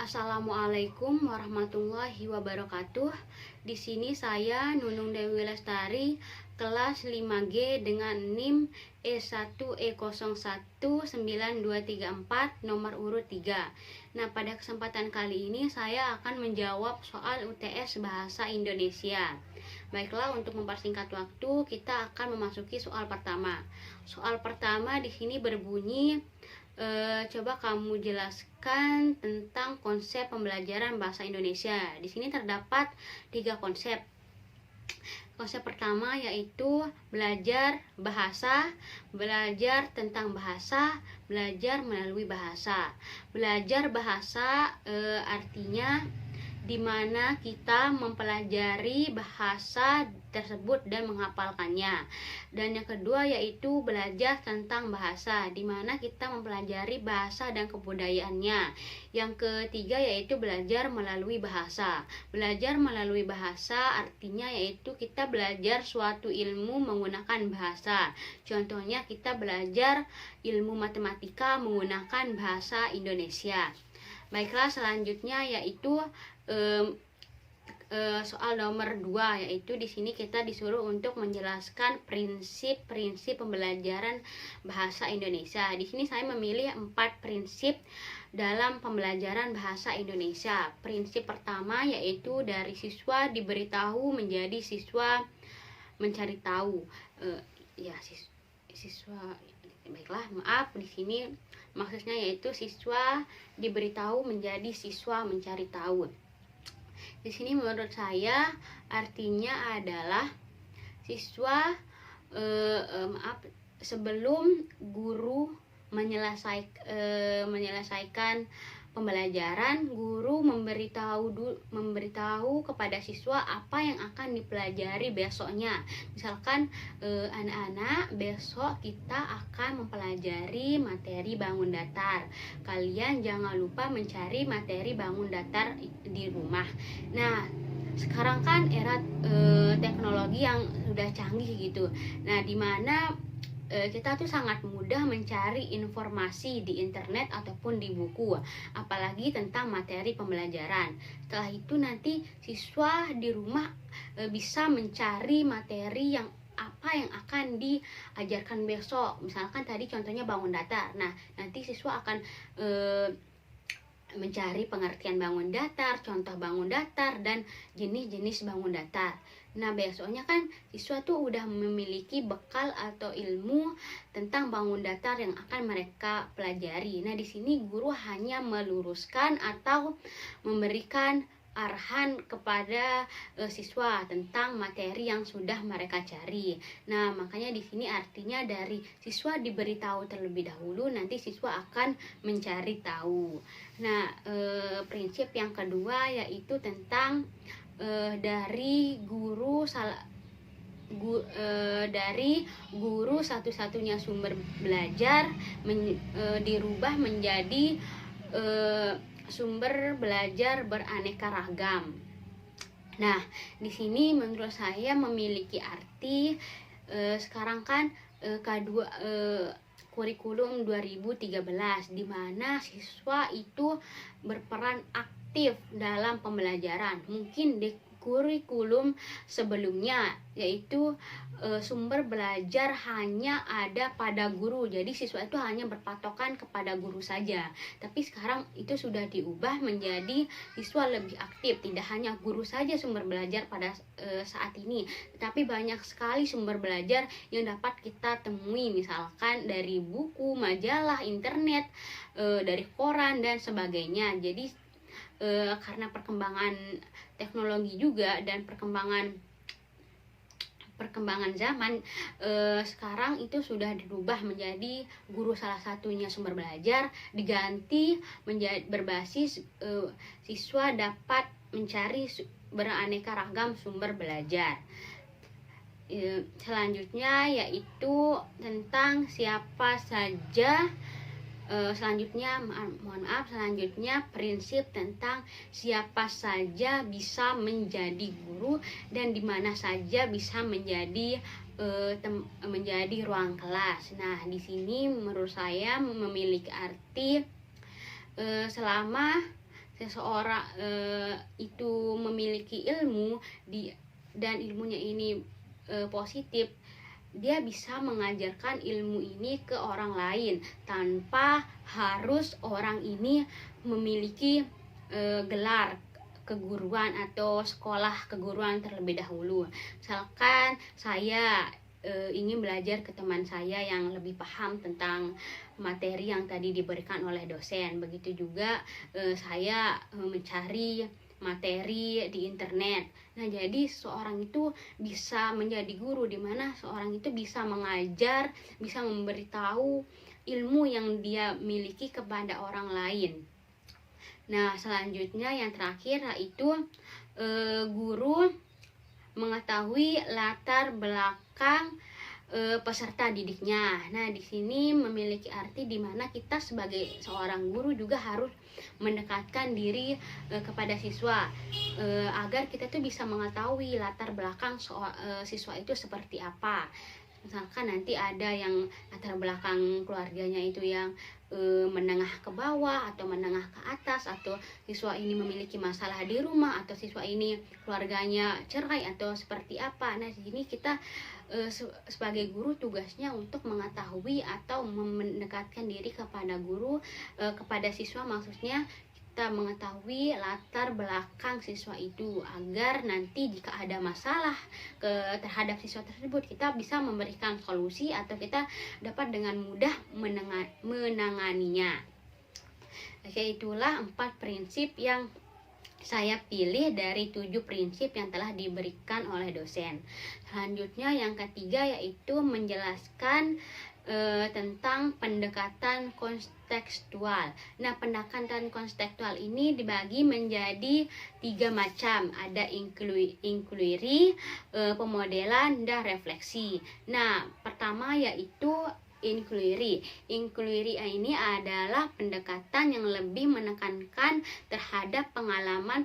Assalamualaikum warahmatullahi wabarakatuh. Di sini saya Nunung Dewi Lestari, kelas 5G dengan NIM E1E019234 nomor urut 3. Nah, pada kesempatan kali ini saya akan menjawab soal UTS Bahasa Indonesia. Baiklah, untuk mempersingkat waktu, kita akan memasuki soal pertama. Soal pertama di sini berbunyi, coba kamu jelaskan tentang konsep pembelajaran bahasa Indonesia. Di sini terdapat 3 konsep. Konsep pertama yaitu belajar bahasa, belajar tentang bahasa, belajar melalui bahasa. Belajar bahasa artinya di mana kita mempelajari bahasa tersebut dan menghafalkannya. Dan yang kedua yaitu belajar tentang bahasa, di mana kita mempelajari bahasa dan kebudayaannya. Yang ketiga yaitu belajar melalui bahasa. Belajar melalui bahasa artinya yaitu kita belajar suatu ilmu menggunakan bahasa. Contohnya kita belajar ilmu matematika menggunakan bahasa Indonesia. Baiklah, selanjutnya yaitu soal nomor 2, yaitu di sini kita disuruh untuk menjelaskan prinsip-prinsip pembelajaran bahasa Indonesia. Di sini saya memilih 4 prinsip dalam pembelajaran bahasa Indonesia. Prinsip pertama yaitu dari siswa diberitahu menjadi siswa mencari tahu. Baiklah, maaf, di sini maksudnya yaitu siswa diberitahu menjadi siswa mencari tahu. Di sini menurut saya artinya adalah siswa sebelum guru menyelesaikan pembelajaran, guru memberitahu kepada siswa apa yang akan dipelajari besoknya. Misalkan anak-anak, besok kita akan mempelajari materi bangun datar. Kalian jangan lupa mencari materi bangun datar di rumah. Nah, sekarang kan era teknologi yang sudah canggih gitu. Nah, dimana kita tuh sangat mudah mencari informasi di internet ataupun di buku, apalagi tentang materi pembelajaran. Setelah itu nanti siswa di rumah bisa mencari materi yang akan diajarkan besok. Misalkan tadi contohnya bangun datar. Nah, nanti siswa akan mencari pengertian bangun datar, contoh bangun datar, dan jenis-jenis bangun datar. Nah, besoknya kan siswa tuh udah memiliki bekal atau ilmu tentang bangun datar yang akan mereka pelajari. Nah, di sini guru hanya meluruskan atau memberikan arahan kepada siswa tentang materi yang sudah mereka cari. Nah, makanya di sini artinya dari siswa diberitahu terlebih dahulu, nanti siswa akan mencari tahu. Nah, prinsip yang kedua yaitu tentang dari guru satu-satunya sumber belajar dirubah menjadi sumber belajar beraneka ragam. Nah, di sini menurut saya memiliki arti sekarang kan kurikulum 2013, di mana siswa itu berperan aktif dalam pembelajaran. Mungkin di kurikulum sebelumnya yaitu sumber belajar hanya ada pada guru, jadi siswa itu hanya berpatokan kepada guru saja. Tapi sekarang itu sudah diubah menjadi siswa lebih aktif, tidak hanya guru saja sumber belajar pada saat ini, tetapi banyak sekali sumber belajar yang dapat kita temui, misalkan dari buku, majalah, internet, dari koran dan sebagainya. Jadi karena perkembangan teknologi juga dan perkembangan zaman, sekarang itu sudah dirubah menjadi guru salah satunya sumber belajar, diganti menjadi berbasis siswa dapat mencari beraneka ragam sumber belajar. Selanjutnya yaitu tentang siapa saja. Selanjutnya prinsip tentang siapa saja bisa menjadi guru dan di mana saja bisa menjadi ruang kelas. Nah, di sini menurut saya memiliki arti selama seseorang itu memiliki ilmu dan ilmunya ini positif, dia bisa mengajarkan ilmu ini ke orang lain tanpa harus orang ini memiliki gelar keguruan atau sekolah keguruan terlebih dahulu. Misalkan saya ingin belajar ke teman saya yang lebih paham tentang materi yang tadi diberikan oleh dosen. Begitu juga saya mencari materi di internet. Nah, jadi seorang itu bisa menjadi guru, di mana seorang itu bisa mengajar, bisa memberitahu ilmu yang dia miliki kepada orang lain. Nah, selanjutnya yang terakhir yaitu guru mengetahui latar belakang peserta didiknya. Nah, di sini memiliki arti di mana kita sebagai seorang guru juga harus mendekatkan diri kepada siswa agar kita tuh bisa mengetahui latar belakang siswa itu seperti apa. Misalkan nanti ada yang latar belakang keluarganya itu yang menengah ke bawah atau menengah ke atas, atau siswa ini memiliki masalah di rumah, atau siswa ini keluarganya cerai atau seperti apa. Nah, di sini kita sebagai guru tugasnya untuk mengetahui atau mendekatkan diri kepada kepada siswa, maksudnya kita mengetahui latar belakang siswa itu agar nanti jika ada masalah terhadap siswa tersebut, kita bisa memberikan solusi atau kita dapat dengan mudah menanganinya. Oke, itulah 4 prinsip yang saya pilih dari 7 prinsip yang telah diberikan oleh dosen. Selanjutnya yang ketiga yaitu menjelaskan tentang pendekatan kontekstual. Nah, pendekatan kontekstual ini dibagi menjadi 3 macam. Ada inquiry, pemodelan, dan refleksi. Nah, pertama yaitu inquiry. Inquiry ini adalah pendekatan yang lebih menekankan terhadap pengalaman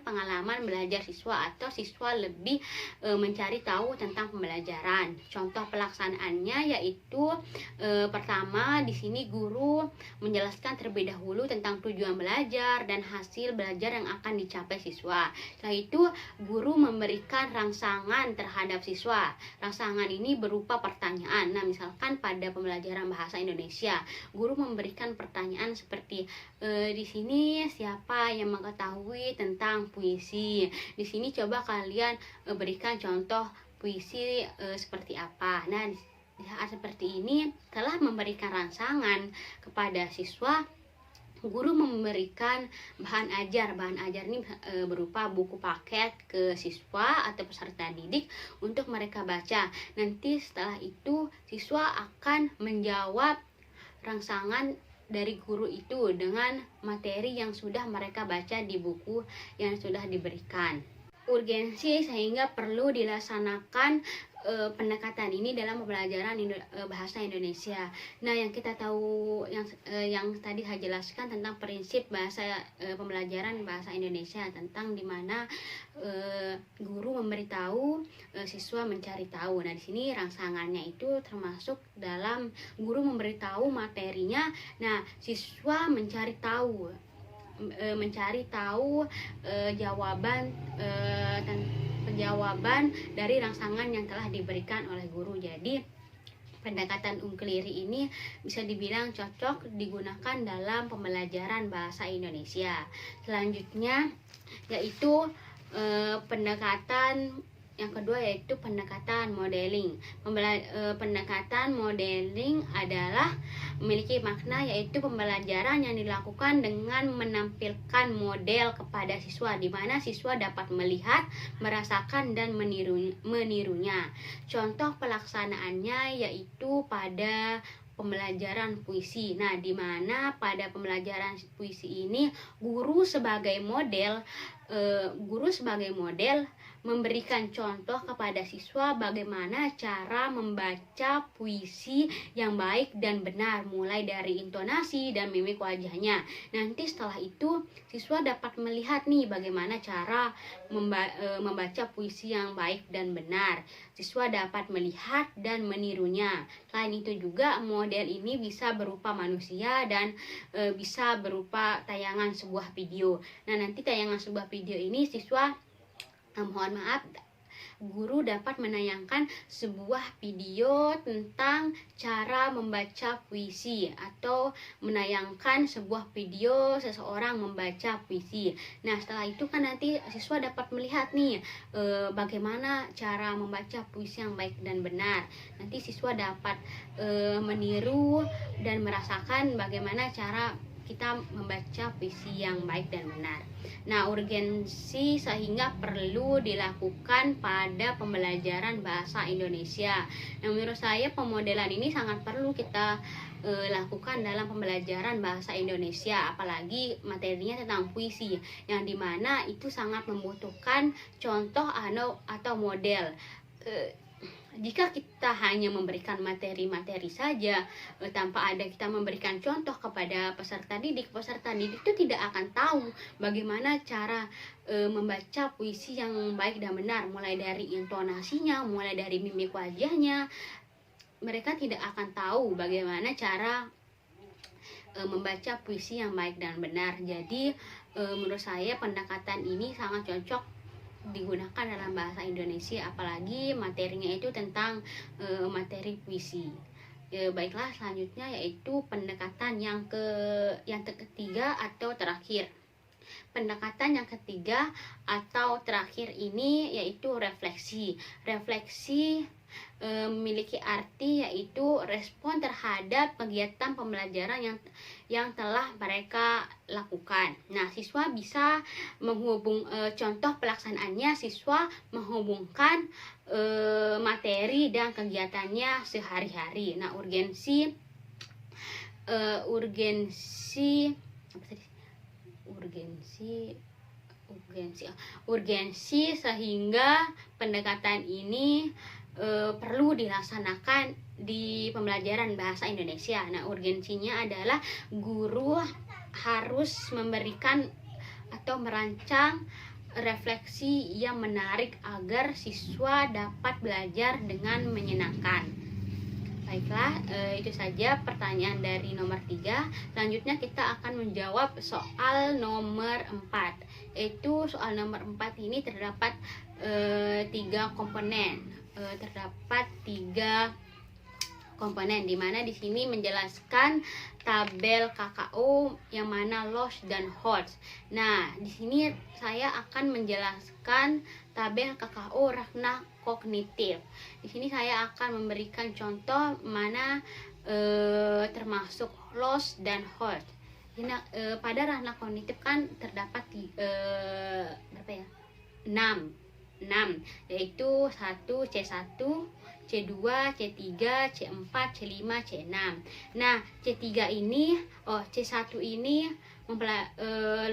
belajar siswa, atau siswa lebih mencari tahu tentang pembelajaran. Contoh pelaksanaannya yaitu pertama di sini guru menjelaskan terlebih dahulu tentang tujuan belajar dan hasil belajar yang akan dicapai siswa. Setelah itu guru memberikan rangsangan terhadap siswa. Rangsangan ini berupa pertanyaan. Nah, misalkan pada pembelajaran bahasa Indonesia, guru memberikan pertanyaan seperti di sini siapa yang mengetahui tentang puisi? Di sini coba kalian berikan contoh puisi seperti apa. Nah, di saat seperti ini telah memberikan rangsangan kepada siswa, guru memberikan bahan ajar. Bahan ajar ini berupa buku paket ke siswa atau peserta didik untuk mereka baca. Nanti setelah itu siswa akan menjawab rangsangan dari guru itu dengan materi yang sudah mereka baca di buku yang sudah diberikan. Urgensi sehingga perlu dilaksanakan pendekatan ini dalam pembelajaran bahasa Indonesia. Nah, yang kita tahu yang tadi saya jelaskan tentang prinsip pembelajaran bahasa Indonesia, tentang dimana guru memberitahu, siswa mencari tahu. Nah, di sini rangsangannya itu termasuk dalam guru memberitahu materinya. Nah, siswa mencari tahu jawaban dari rangsangan yang telah diberikan oleh guru. Jadi pendekatan inquiry ini bisa dibilang cocok digunakan dalam pembelajaran bahasa Indonesia. Selanjutnya yaitu pendekatan yang kedua yaitu pendekatan modeling. Pendekatan modeling adalah memiliki makna yaitu pembelajaran yang dilakukan dengan menampilkan model kepada siswa, di mana siswa dapat melihat, merasakan, dan menirunya. Contoh pelaksanaannya yaitu pada pembelajaran puisi. Nah, di mana pada pembelajaran puisi ini guru sebagai model memberikan contoh kepada siswa bagaimana cara membaca puisi yang baik dan benar, mulai dari intonasi dan mimik wajahnya. Nanti setelah itu siswa dapat melihat nih bagaimana cara membaca puisi yang baik dan benar. Siswa dapat melihat dan menirunya. Selain itu juga model ini bisa berupa manusia dan bisa berupa tayangan sebuah video. Nah, nanti tayangan sebuah video ini siswa mohon maaf, guru dapat menayangkan sebuah video tentang cara membaca puisi atau menayangkan sebuah video seseorang membaca puisi. Nah, setelah itu kan nanti siswa dapat melihat nih bagaimana cara membaca puisi yang baik dan benar. Nanti siswa dapat meniru dan merasakan bagaimana cara kita membaca puisi yang baik dan benar. Nah, urgensi sehingga perlu dilakukan pada pembelajaran bahasa Indonesia. Nah, menurut saya pemodelan ini sangat perlu kita lakukan dalam pembelajaran bahasa Indonesia, apalagi materinya tentang puisi, yang dimana itu sangat membutuhkan contoh atau model. Jika kita hanya memberikan materi-materi saja tanpa ada kita memberikan contoh kepada peserta didik itu tidak akan tahu bagaimana cara membaca puisi yang baik dan benar, mulai dari intonasinya, mulai dari mimik wajahnya. Mereka tidak akan tahu bagaimana cara membaca puisi yang baik dan benar. Jadi menurut saya pendekatan ini sangat cocok digunakan dalam bahasa Indonesia, apalagi materinya itu tentang materi puisi. Baiklah, selanjutnya yaitu pendekatan yang ketiga atau terakhir. Pendekatan yang ketiga atau terakhir ini yaitu refleksi. Refleksi memiliki arti yaitu respon terhadap kegiatan pembelajaran yang telah mereka lakukan. Nah, siswa bisa contoh pelaksanaannya, siswa menghubungkan materi dan kegiatannya sehari-hari. Nah, urgensi sehingga pendekatan ini perlu dilaksanakan di pembelajaran bahasa Indonesia. Nah, urgensinya adalah guru harus memberikan atau merancang refleksi yang menarik agar siswa dapat belajar dengan menyenangkan. Baiklah, itu saja pertanyaan dari nomor 3. Selanjutnya kita akan menjawab soal nomor 4. Yaitu soal nomor 4 ini terdapat 3 komponen. Terdapat 3 komponen, di mana di sini menjelaskan tabel KKO yang mana loss dan holds. Nah, di sini saya akan menjelaskan tabel KKO ranah kognitif. Di sini saya akan memberikan contoh mana termasuk loss dan holds. Nah, pada ranah kognitif kan terdapat 6, yaitu 1 C1, C2, C3, C4, C5, C6. Nah, C3 ini, C1 ini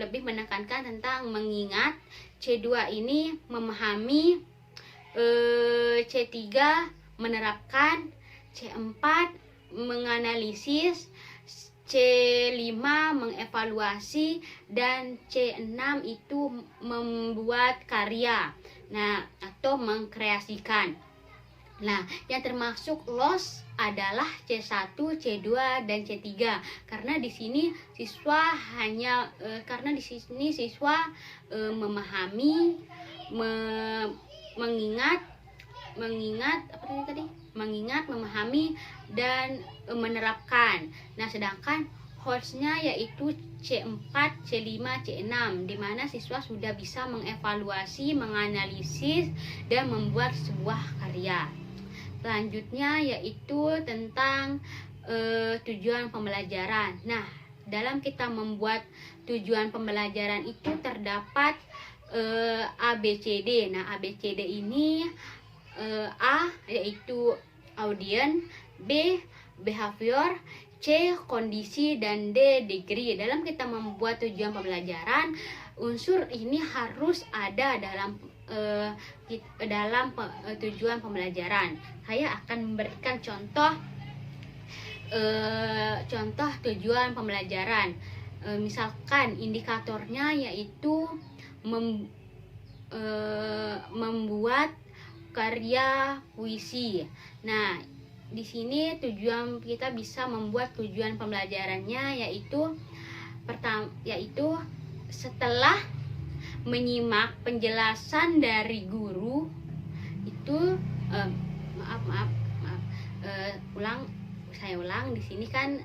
lebih menekankan tentang mengingat, C2 ini memahami, C3 menerapkan, C4 menganalisis, C5 mengevaluasi, dan C6 itu membuat karya. Nah, atau mengkreasikan. Nah, yang termasuk loss adalah C1, C2, dan C3. Karena di sini siswa memahami, mengingat, memahami, dan menerapkan. Nah, sedangkan holds-nya yaitu C4, C5, C6, di mana siswa sudah bisa mengevaluasi, menganalisis, dan membuat sebuah karya. Selanjutnya yaitu tentang tujuan pembelajaran. Nah, dalam kita membuat tujuan pembelajaran itu terdapat ABCD. Nah, ABCD ini A yaitu audience, B behavior, C C. Kondisi, dan D. Degree. Dalam kita membuat tujuan pembelajaran, unsur ini harus ada dalam tujuan pembelajaran. Saya akan memberikan contoh tujuan pembelajaran. Misalkan indikatornya yaitu membuat karya puisi. Nah, di sini tujuan kita bisa membuat tujuan pembelajarannya yaitu setelah menyimak penjelasan dari guru itu saya ulang. Di sini kan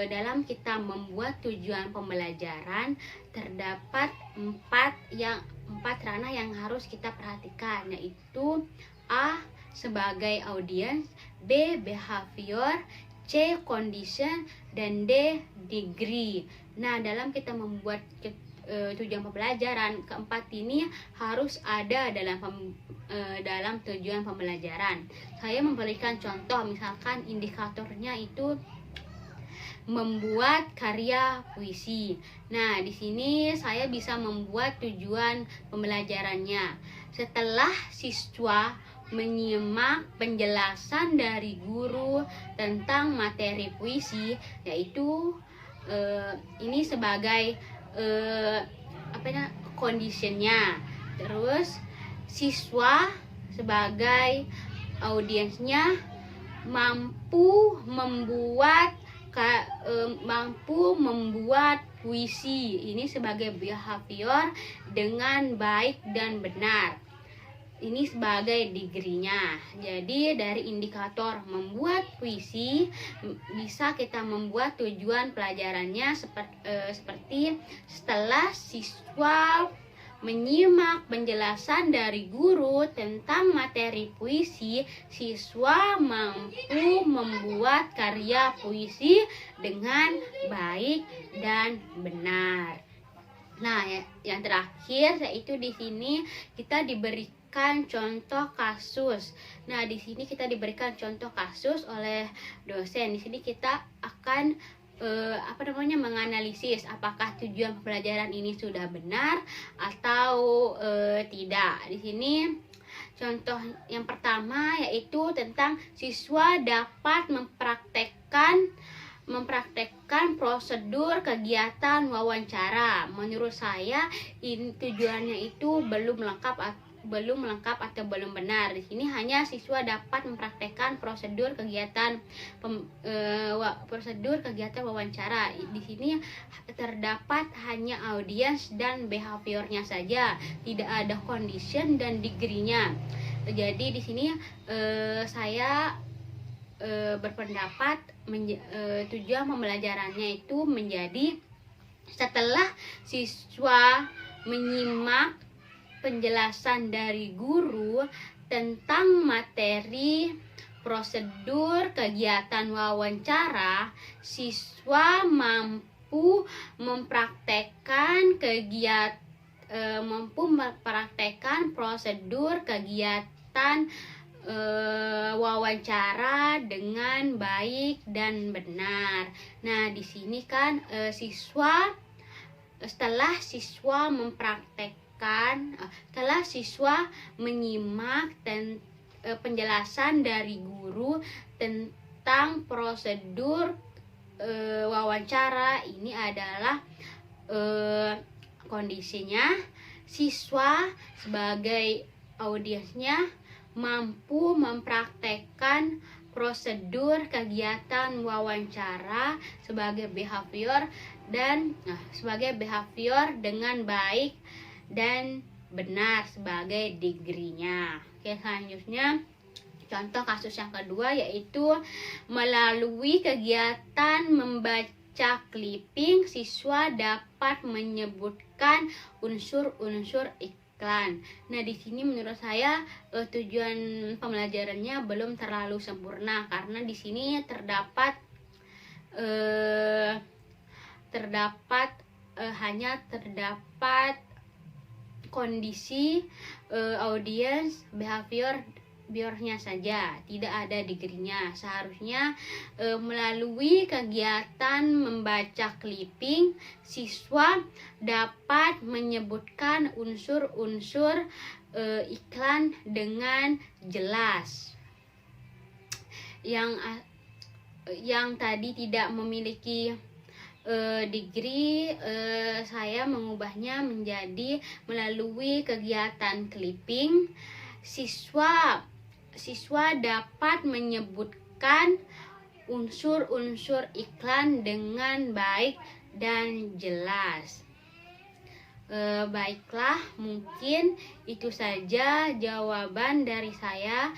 dalam kita membuat tujuan pembelajaran terdapat empat ranah yang harus kita perhatikan, yaitu A. Sebagai audiens, B. Behavior, C. Condition, dan D. Degree. Nah, dalam kita membuat tujuan pembelajaran, keempat ini harus ada dalam tujuan pembelajaran. Saya memberikan contoh, misalkan indikatornya itu membuat karya puisi. Nah, di sini saya bisa membuat tujuan pembelajarannya. Setelah siswa menyimak penjelasan dari guru tentang materi puisi, yaitu ini sebagai conditionnya. Terus siswa sebagai audiensnya mampu membuat puisi ini sebagai behavior dengan baik dan benar. Ini sebagai degree-nya. Jadi dari indikator membuat puisi bisa kita membuat tujuan pelajarannya seperti setelah siswa menyimak penjelasan dari guru tentang materi puisi, siswa mampu membuat karya puisi dengan baik dan benar. Nah, yang terakhir yaitu di sini kita diberikan contoh kasus. Nah, di sini kita diberikan contoh kasus oleh dosen. Di sini kita akan menganalisis apakah tujuan pembelajaran ini sudah benar atau tidak. Di sini contoh yang pertama yaitu tentang siswa dapat mempraktekkan prosedur kegiatan wawancara. Menurut saya tujuannya itu belum lengkap atau belum benar. Di sini hanya siswa dapat mempraktekkan prosedur kegiatan wawancara. Di sini terdapat hanya audiens dan behaviornya saja, tidak ada condition dan degree-nya. Jadi di sini saya berpendapat tujuan pembelajarannya itu menjadi setelah siswa menyimak penjelasan dari guru tentang materi prosedur kegiatan wawancara, siswa mampu mempraktekkan prosedur kegiatan wawancara dengan baik dan benar. Nah, di sini kan setelah siswa menyimak penjelasan dari guru tentang prosedur wawancara, ini adalah kondisinya. Siswa sebagai audiensnya mampu mempraktekkan prosedur kegiatan wawancara sebagai behavior dengan baik dan benar sebagai degree-nya. Oke, selanjutnya contoh kasus yang kedua yaitu melalui kegiatan membaca clipping, siswa dapat menyebutkan unsur-unsur iklan. Nah, di sini menurut saya tujuan pembelajarannya belum terlalu sempurna karena di sini terdapat kondisi, audience, behavior biornya saja, tidak ada degree-nya. Seharusnya melalui kegiatan membaca clipping, siswa dapat menyebutkan unsur-unsur iklan dengan jelas. Yang tadi tidak memiliki degree, saya mengubahnya menjadi melalui kegiatan clipping, siswa dapat menyebutkan unsur-unsur iklan dengan baik dan jelas. Baiklah, mungkin itu saja jawaban dari saya.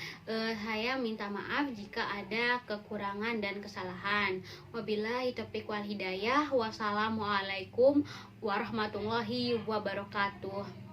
Saya minta maaf jika ada kekurangan dan kesalahan. Wabillahi taufiq wal hidayah. Wassalamualaikum warahmatullahi wabarakatuh.